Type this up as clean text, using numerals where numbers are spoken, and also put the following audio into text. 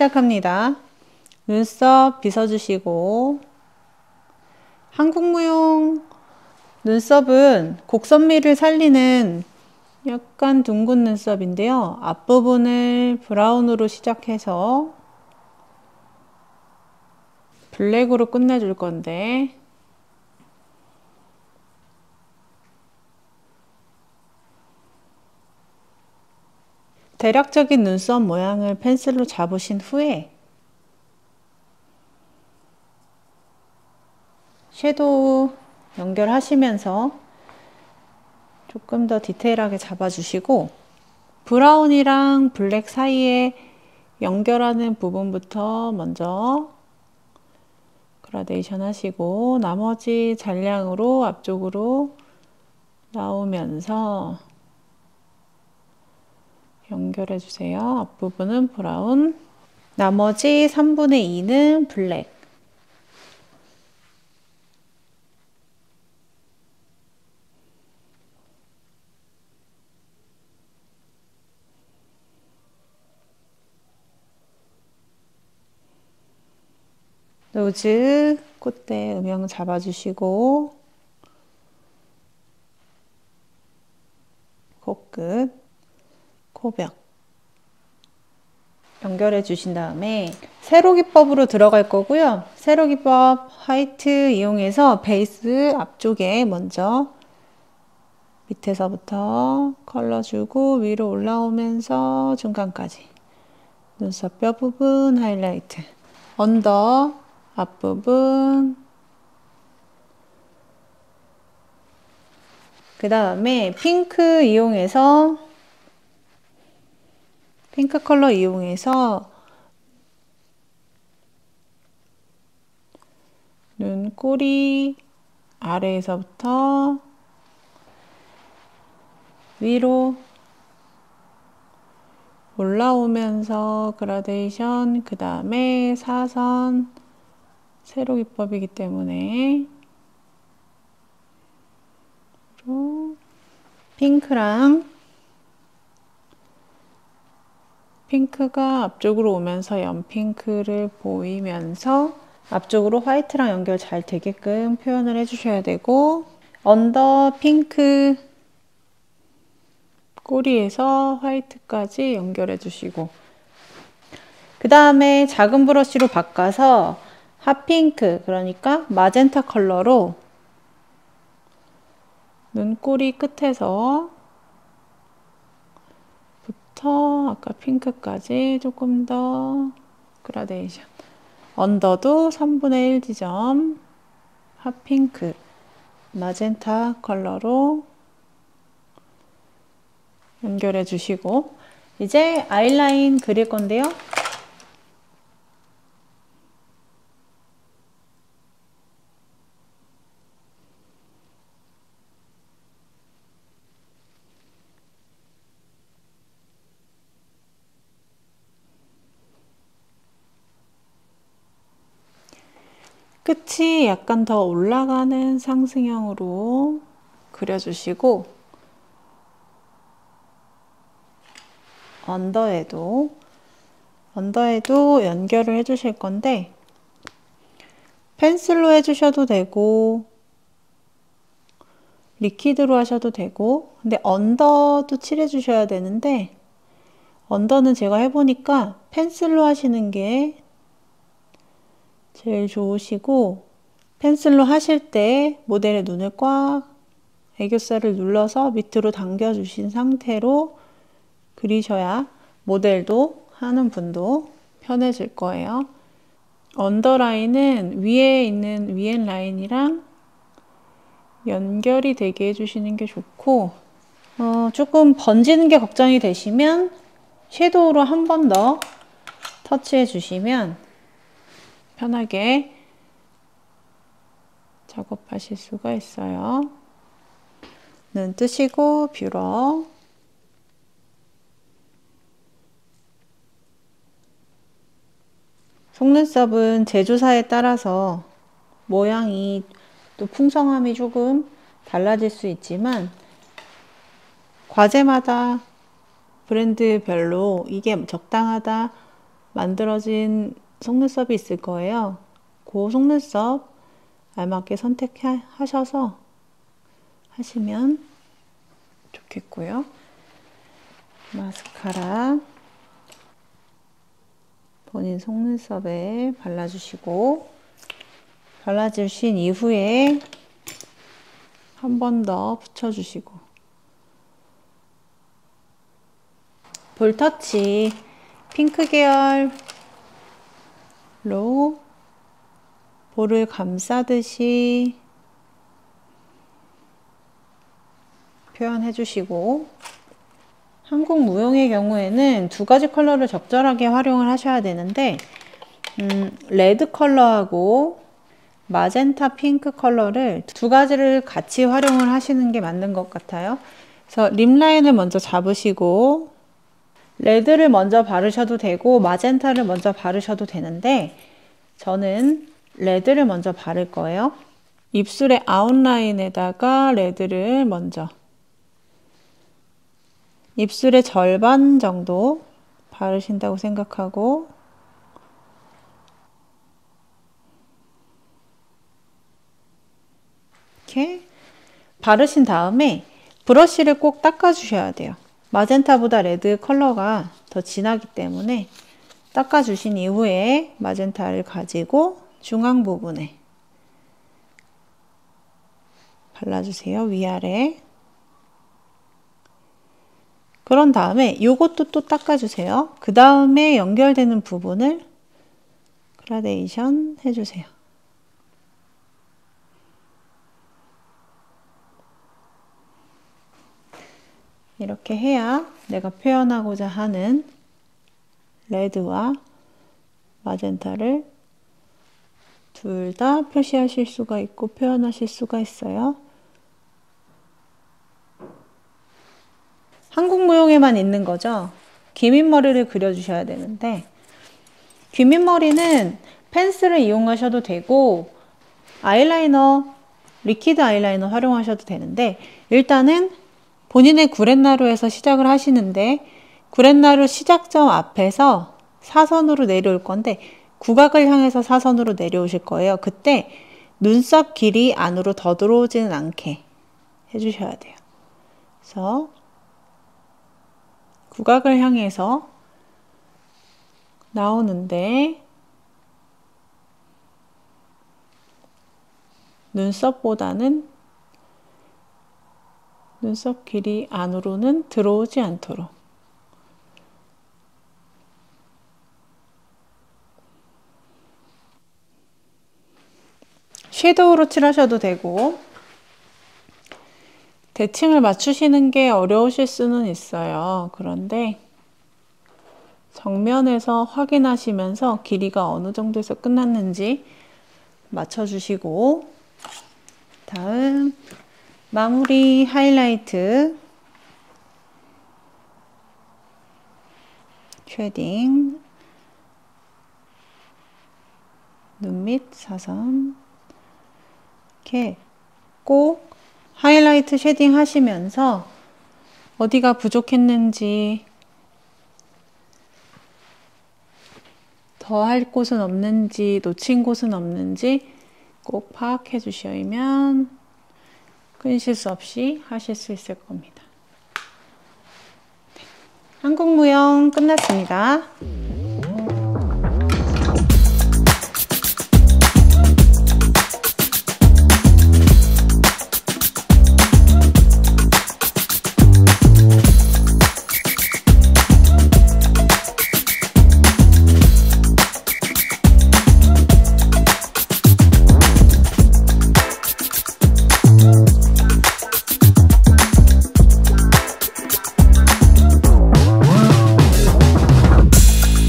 시작합니다. 눈썹 빗어주시고, 한국무용 눈썹은 곡선미를 살리는 약간 둥근 눈썹인데요. 앞부분을 브라운으로 시작해서 블랙으로 끝내줄 건데, 대략적인 눈썹 모양을 펜슬로 잡으신 후에 섀도우 연결하시면서 조금 더 디테일하게 잡아주시고, 브라운이랑 블랙 사이에 연결하는 부분부터 먼저 그라데이션 하시고, 나머지 잔량으로 앞쪽으로 나오면서 연결해 주세요. 앞부분은 브라운, 나머지 3분의 2는 블랙. 노즈 콧대 음영 잡아주시고, 코끝, 코벽 연결해 주신 다음에 세로기법으로 들어갈 거고요. 세로기법 화이트 이용해서 베이스 앞쪽에 먼저 밑에서부터 컬러 주고 위로 올라오면서 중간까지 눈썹 뼈 부분 하이라이트, 언더 앞부분, 그 다음에 핑크 컬러 이용해서 눈꼬리 아래에서부터 위로 올라오면서 그라데이션, 그 다음에 사선, 세로기법이기 때문에 핑크가 앞쪽으로 오면서 연핑크를 보이면서 앞쪽으로 화이트랑 연결 잘 되게끔 표현을 해주셔야 되고, 언더 핑크 꼬리에서 화이트까지 연결해 주시고, 그 다음에 작은 브러쉬로 바꿔서 핫핑크, 그러니까 마젠타 컬러로 눈꼬리 끝에서 아까 핑크까지 조금 더 그라데이션, 언더도 3분의 1 지점 핫핑크, 마젠타 컬러로 연결해 주시고, 이제 아이라인 그릴 건데요. 끝이 약간 더 올라가는 상승형으로 그려주시고, 언더에도 연결을 해주실 건데, 펜슬로 해주셔도 되고 리퀴드로 하셔도 되고, 근데 언더도 칠해 주셔야 되는데, 언더는 제가 해보니까 펜슬로 하시는 게 제일 좋으시고, 펜슬로 하실 때 모델의 눈을 꽉 애교살을 눌러서 밑으로 당겨 주신 상태로 그리셔야 모델도 하는 분도 편해질 거예요. 언더라인은 위에 있는 위엔 라인이랑 연결이 되게 해주시는 게 좋고, 조금 번지는 게 걱정이 되시면 섀도우로 한 번 더 터치해 주시면 편하게 작업하실 수가 있어요. 눈 뜨시고 뷰러, 속눈썹은 제조사에 따라서 모양이 또 풍성함이 조금 달라질 수 있지만, 과제마다 브랜드별로 이게 적당하다, 만들어진 속눈썹이 있을 거예요. 그 속눈썹 알맞게 선택하셔서 하시면 좋겠고요. 마스카라 본인 속눈썹에 발라주시고, 발라주신 이후에 한 번 더 붙여주시고, 볼터치 핑크 계열로 볼을 감싸듯이 표현해 주시고, 한국 무용의 경우에는 두 가지 컬러를 적절하게 활용을 하셔야 되는데, 레드 컬러하고 마젠타 핑크 컬러를 두 가지를 같이 활용을 하시는 게 맞는 것 같아요. 그래서 립 라인을 먼저 잡으시고, 레드를 먼저 바르셔도 되고 마젠타를 먼저 바르셔도 되는데, 저는 레드를 먼저 바를 거예요. 입술의 아웃라인에다가 레드를 먼저, 입술의 절반 정도 바르신다고 생각하고, 이렇게 바르신 다음에 브러쉬를 꼭 닦아 주셔야 돼요. 마젠타보다 레드 컬러가 더 진하기 때문에 닦아 주신 이후에 마젠타를 가지고 중앙 부분에 발라주세요. 위아래. 그런 다음에 이것도 또 닦아주세요. 그 다음에 연결되는 부분을 그라데이션 해주세요. 이렇게 해야 내가 표현하고자 하는 레드와 마젠타를 둘 다 표시하실 수가 있고 표현하실 수가 있어요. 한국 무용에만 있는 거죠. 귀밑머리를 그려주셔야 되는데, 귀밑머리는 펜슬을 이용하셔도 되고 아이라이너, 리퀴드 아이라이너 활용하셔도 되는데, 일단은 본인의 구렛나루에서 시작을 하시는데, 구렛나루 시작점 앞에서 사선으로 내려올 건데 국악을 향해서 사선으로 내려오실 거예요. 그때 눈썹 길이 안으로 더 들어오지는 않게 해주셔야 돼요. 그래서 국악을 향해서 나오는데 눈썹보다는 눈썹 길이 안으로는 들어오지 않도록 섀도우로 칠하셔도 되고, 대칭을 맞추시는 게 어려우실 수는 있어요. 그런데 정면에서 확인하시면서 길이가 어느 정도에서 끝났는지 맞춰주시고, 다음 마무리 하이라이트 쉐딩 눈 밑 사선 이렇게 꼭 하이라이트 쉐딩 하시면서 어디가 부족했는지, 더 할 곳은 없는지, 놓친 곳은 없는지 꼭 파악해 주시면 큰 실수 없이 하실 수 있을 겁니다. 한국 무용 끝났습니다.